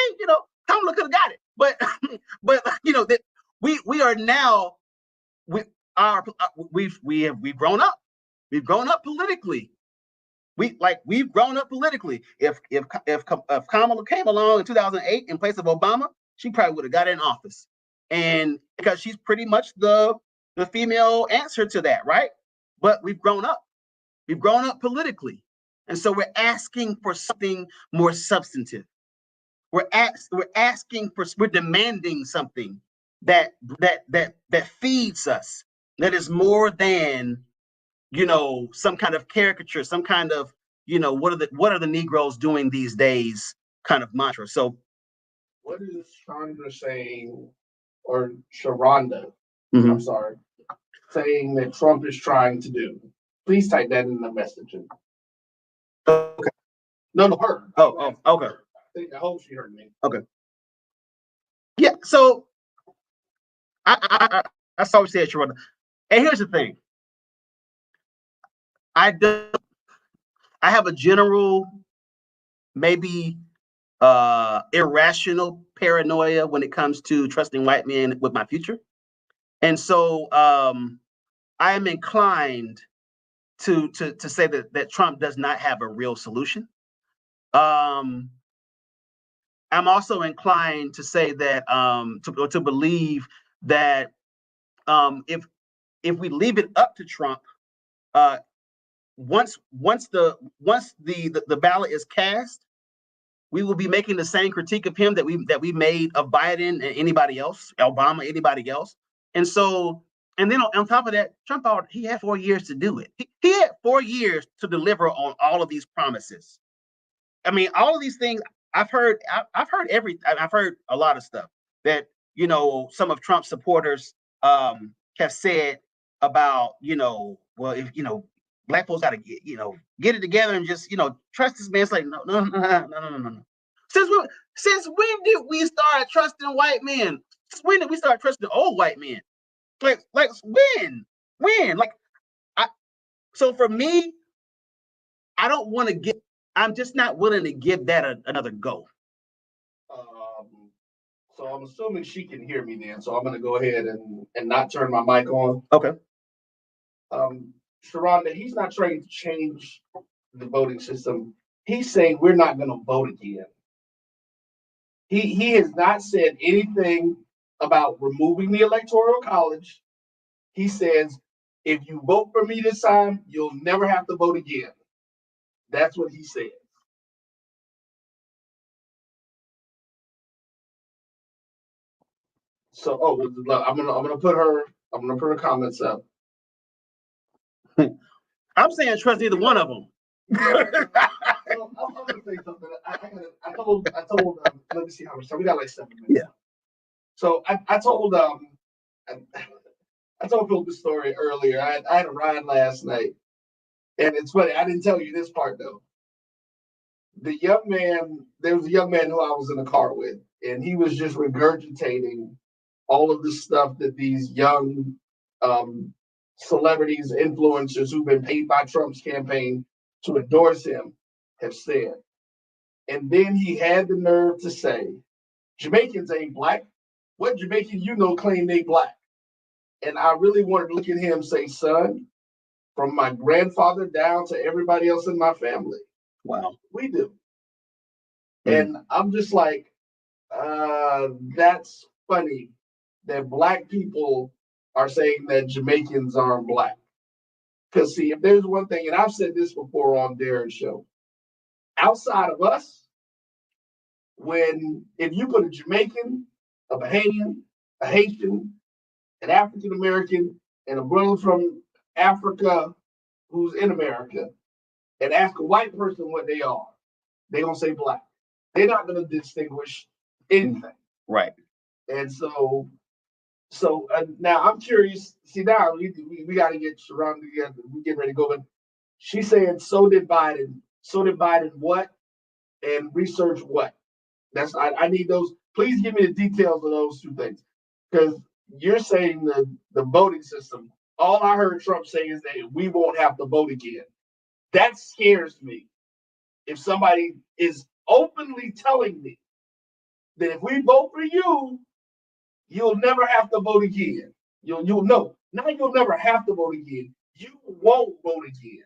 Kamala could have got it. But that we are now, we've grown up. We've grown up politically. We've grown up politically. If Kamala came along in 2008 in place of Obama, she probably would have got in office. And because she's pretty much the female answer to that, right? But we've grown up. We've grown up politically. And so we're asking for something more substantive. We're demanding something that feeds us, that is more than some kind of caricature, some kind of what are the Negroes doing these days kind of mantra. So what is Chandra saying, or Sharonda, Mhm. I'm sorry, saying that Trump is trying to do? Please type that in the messaging. Okay. No, her. Oh, okay. I hope she heard me. Okay. Yeah. So I saw what you said, Sharonda. And here's the thing. I have a general, maybe irrational paranoia when it comes to trusting white men with my future. And so I am inclined to say that Trump does not have a real solution. I'm also inclined to say that to believe that if we leave it up to Trump, once the ballot is cast, we will be making the same critique of him that we made of Biden and anybody else, Obama, anybody else. And so, and then on top of that, Trump, he had 4 years to do it. He had 4 years to deliver on all of these promises. I mean, all of these things I've heard a lot of stuff that, some of Trump's supporters have said about, well, if, black folks got to get it together and just, trust this man. It's like, no. Since when did we start trusting white men? Since when did we start trusting old white men? Like when? Like, so for me, I'm just not willing to give that another go. So I'm assuming she can hear me then. So I'm going to go ahead and not turn my mic on. Okay. Sharonda, he's not trying to change the voting system. He's saying we're not going to vote again. He has not said anything about removing the Electoral College. He says, if you vote for me this time, you'll never have to vote again. That's what he said. So, I'm gonna put her comments up. I'm saying trust either one of them. I'm gonna say something. I told. Let me see how much time we got. Like 7 minutes. Yeah. So I told Phil the story earlier. I had a ride last night, and it's funny. I didn't tell you this part though. There was a young man who I was in the car with, and he was just regurgitating all of the stuff that these young celebrities, influencers who've been paid by Trump's campaign to endorse him have said. And then he had the nerve to say, Jamaicans ain't black. What Jamaican claim they black? And I really wanted to look at him and say, son, from my grandfather down to everybody else in my family, wow, we do. And I'm just like, that's funny that black people are saying that Jamaicans aren't black. Because see, if there's one thing, and I've said this before on Darren's show, outside of us, if you put a Jamaican, a Bahamian, a Haitian, an African American, and a brother from Africa who's in America, and ask a white person what they are, they're gonna say black. They're not gonna distinguish anything. Right. And so now I'm curious. See, now we got to get Sharonda together. We get ready to go. But she's saying, so did Biden. So did Biden what? And research what? I need those. Please give me the details of those two things. Because you're saying the voting system. All I heard Trump say is that we won't have to vote again. That scares me. If somebody is openly telling me that if we vote for you, you'll never have to vote again. You'll know. Now you'll never have to vote again. You won't vote again.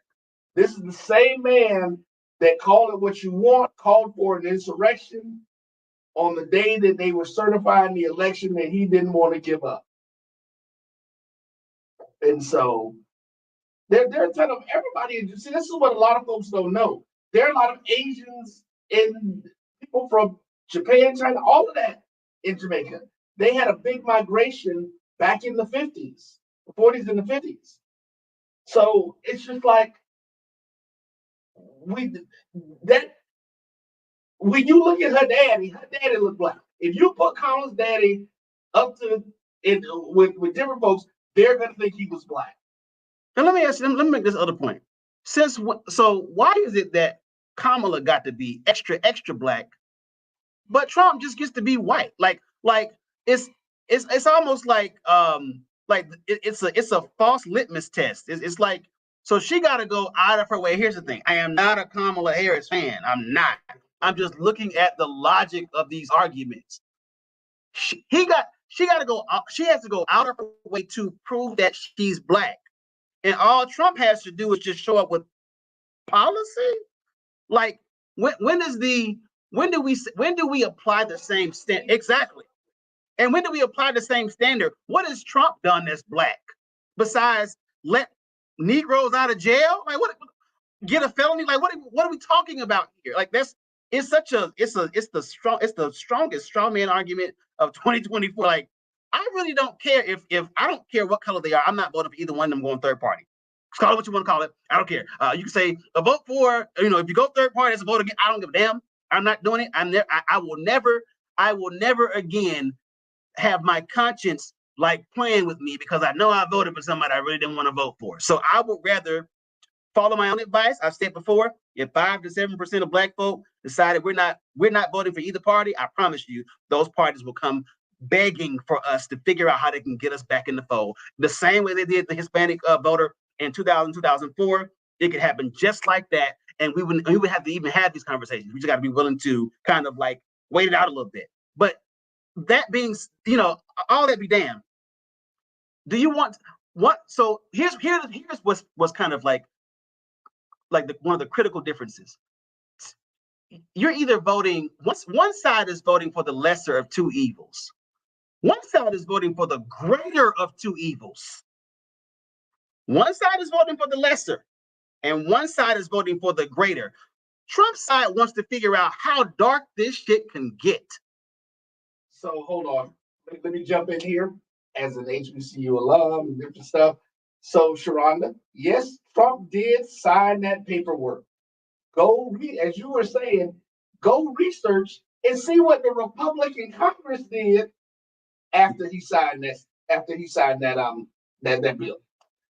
This is the same man that called it what you want, called for an insurrection on the day that they were certifying the election that he didn't want to give up. And so they're telling everybody, see, this is what a lot of folks don't know. There are a lot of Asians and people from Japan, China, all of that in Jamaica. They had a big migration back in the 50s, the 40s and the 50s. So it's just like when you look at her daddy looked black. If you put Kamala's daddy up to with different folks, they're gonna think he was black. And let me make this other point. So why is it that Kamala got to be extra black, but Trump just gets to be white? Like it's almost like it's a false litmus test. It's like, so she got to go out of her way. Here's the thing: I am not a Kamala Harris fan. I'm not. I'm just looking at the logic of these arguments. She got to go. She has to go out of her way to prove that she's black, and all Trump has to do is just show up with policy. Like when do we apply the same standard exactly? And when do we apply the same standard? What has Trump done that's black besides let Negroes out of jail? Like what? Get a felony? Like what are we talking about here? Like it's the strongest straw man argument of 2024. Like I really don't care if I don't care what color they are. I'm not voting for either one of them going third party. Call it what you want to call it. I don't care. You can say a vote for, if you go third party, it's a vote again. I don't give a damn. I'm not doing it. I will never again have my conscience like playing with me because I know I voted for somebody I really didn't want to vote for. So I would rather follow my own advice. I've said before, if 5 to 7% of black folk decided we're not voting for either party, I promise you, those parties will come begging for us to figure out how they can get us back in the fold. The same way they did the Hispanic voter in 2004, it could happen just like that. And we would have to even have these conversations. We just got to be willing to kind of like wait it out a little bit. But that being, all that be damned. Do you want what? So here's what's kind of like one of the critical differences. You're either voting, one side is voting for the lesser of two evils. One side is voting for the greater of two evils. One side is voting for the lesser, and one side is voting for the greater. Trump's side wants to figure out how dark this shit can get. So hold on. Let me jump in here as an HBCU alum and different stuff. So Sharonda, yes, Trump did sign that paperwork. As you were saying, go research and see what the Republican Congress did after he signed that bill.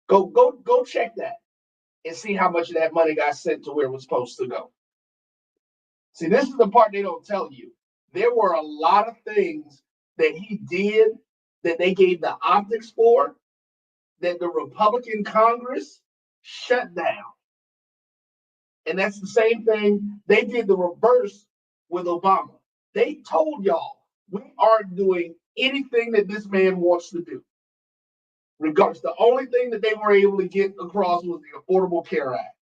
Go check that and see how much of that money got sent to where it was supposed to go. See, this is the part they don't tell you. There were a lot of things that he did that they gave the optics for that the Republican Congress shut down. And that's the same thing. They did the reverse with Obama. They told y'all, we aren't doing anything that this man wants to do. Regardless, the only thing that they were able to get across was the Affordable Care Act.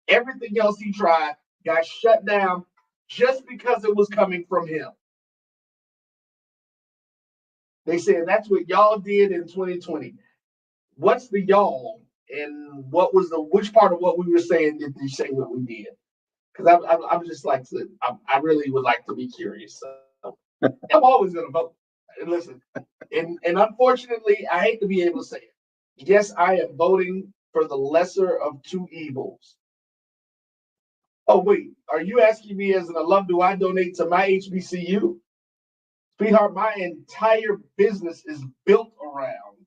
Everything else he tried got shut down just because it was coming from him. They said that's what y'all did in 2020. What's the y'all? And which part of what we were saying did you say what we did? Because I'm just like, I really would like to be curious. So I'm always going to vote. And listen, and unfortunately, I hate to be able to say it. Yes, I am voting for the lesser of two evils. Oh, wait, are you asking me as an alum, do I donate to my HBCU? Sweetheart, my entire business is built around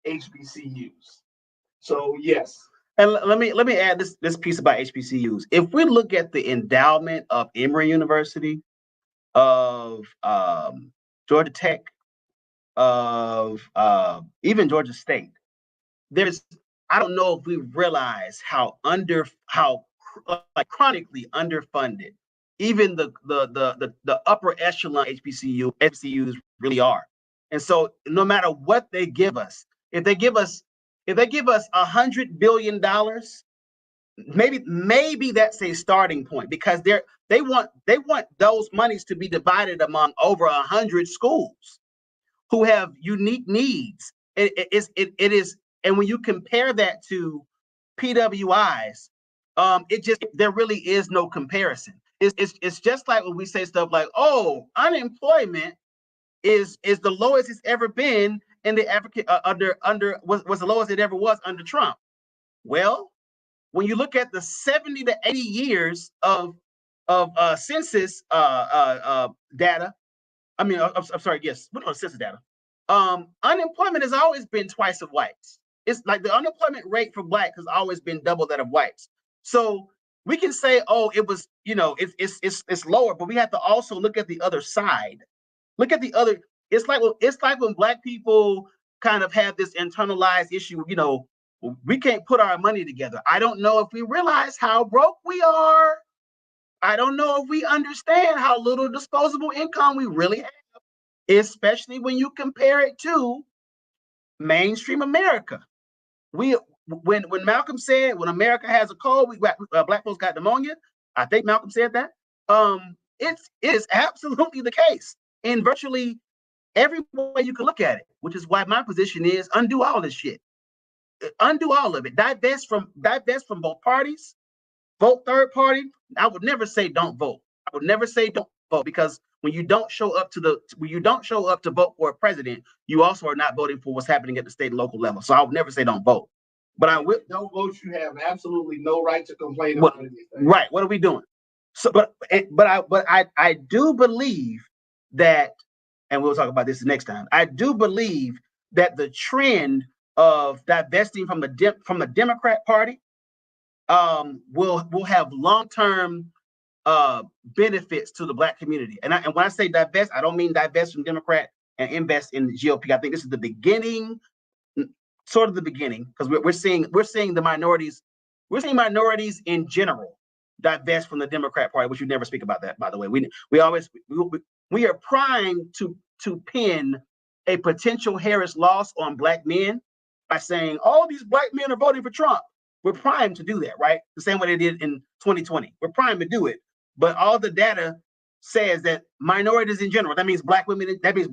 HBCUs. So yes. And let me add this piece about HBCUs. If we look at the endowment of Emory University, of Georgia Tech, of even Georgia State, I don't know if we realize how chronically underfunded even the upper echelon HBCUs really are. And so no matter what they give us, if they give us $100 billion, maybe that's a starting point, because they want those monies to be divided among over 100 schools who have unique needs. It is, and when you compare that to PWIs, there really is no comparison. It's just like when we say stuff like, oh, unemployment is the lowest it's ever been in the African was the lowest it ever was under Trump. Well, when you look at the 70 to 80 years of census data, census data, unemployment has always been twice of whites. It's like the unemployment rate for Black has always been double that of whites. So we can say, oh, it was, it's lower, but we have to also look at the other side. Look at the other. It's like when Black people kind of have this internalized issue, we can't put our money together. I don't know if we realize how broke we are. I don't know if we understand how little disposable income we really have. especially when you compare it to mainstream America. When Malcolm said, when America has a cold, black folks got pneumonia. I think Malcolm said that. It is absolutely the case in virtually every way you can look at it, which is why my position is undo all this shit. Undo all of it. Divest from both parties. Vote third party. I would never say don't vote. I would never say don't vote, because when you don't show up to vote for a president, you also are not voting for what's happening at the state and local level. So I would never say don't vote. But I will. Don't vote. You have absolutely no right to complain about anything. Right. What are we doing? So, but I do believe that, and we'll talk about this the next time. I do believe that the trend of divesting from the Democrat Party will have long-term benefits to the Black community. And when I say divest, I don't mean divest from Democrat and invest in the GOP. I think this is the beginning, sort of the beginning, because we're seeing the minorities, in general divest from the Democrat Party, which you never speak about that, by the way. We are primed to pin a potential Harris loss on Black men by saying all these Black men are voting for Trump. We're primed to do that, right? The same way they did in 2020. We're primed to do it. But all the data says that minorities in general, that means Black women, that means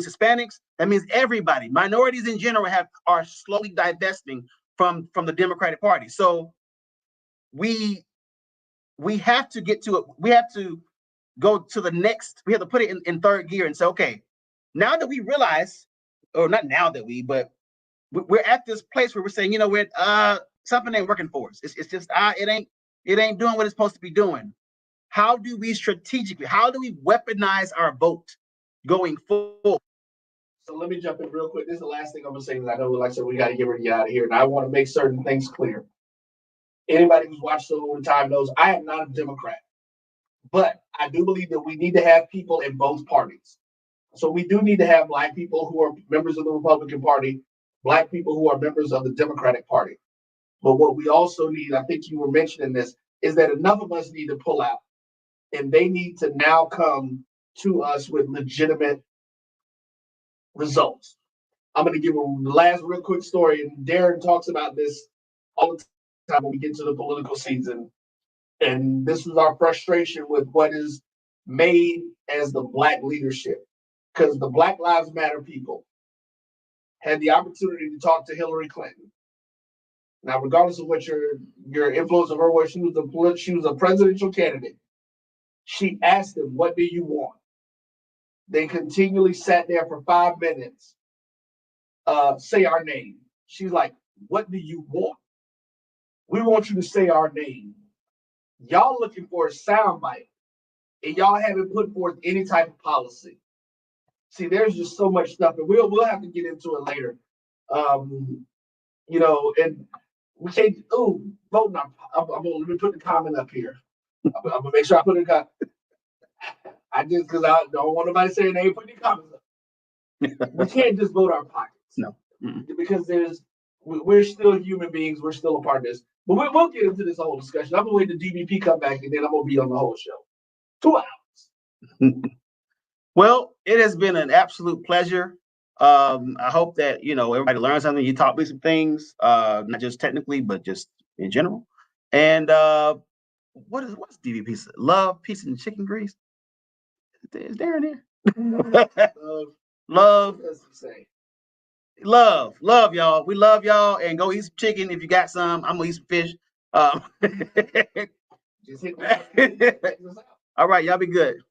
Hispanics, that means everybody. Minorities in general are slowly divesting from the Democratic Party. So we have to get to it. We have to go to the next, we have to put it in third gear and say, okay, now that we realize, or not now that but we're at this place where we're saying, you know what, something ain't working for us. It's just it ain't doing what it's supposed to be doing. How do we weaponize our vote going forward? So let me jump in real quick. This is the last thing I'm gonna say, because I know, like I said, we got to get ready out of here, and I want to make certain things clear. Anybody who's watched the over time knows I am not a Democrat, but I do believe that we need to have people in both parties. So we do need to have Black people who are members of the Republican Party, Black people who are members of the Democratic Party. But what we also need, I think you were mentioning this, is that enough of us need to pull out, and they need to now come to us with legitimate results. I'm going to give a last real quick story, and Darren talks about this all the time when we get to the political season. And this is our frustration with what is made as the Black leadership, because the Black Lives Matter people had the opportunity to talk to Hillary Clinton. Now, regardless of what your influence of her was, she was a presidential candidate. She asked them, "What do you want?" They continually sat there for 5 minutes. Say our name. She's like, "What do you want? We want you to say our name." Y'all looking for a soundbite, and y'all haven't put forth any type of policy. See, there's just so much stuff, and we'll have to get into it later. And we can't. Vote now. Let me put the comment up here. I'm gonna make sure I put it up. I just, because I don't want nobody saying they ain't putting the comments up. We can't just vote our pockets. No. Because we're still human beings. We're still a part of this. But we'll get into this whole discussion. I'm gonna wait till DVP come back, and then I'm gonna be on the whole show. 2 hours. Well, it has been an absolute pleasure. I hope that everybody learned something. You taught me some things, not just technically, but just in general. And what's DVP? Love, peace, and chicken grease. Is Darren there? Love. Love, y'all. We love y'all, and go eat some chicken if you got some. I'm gonna eat some fish. All right, y'all be good.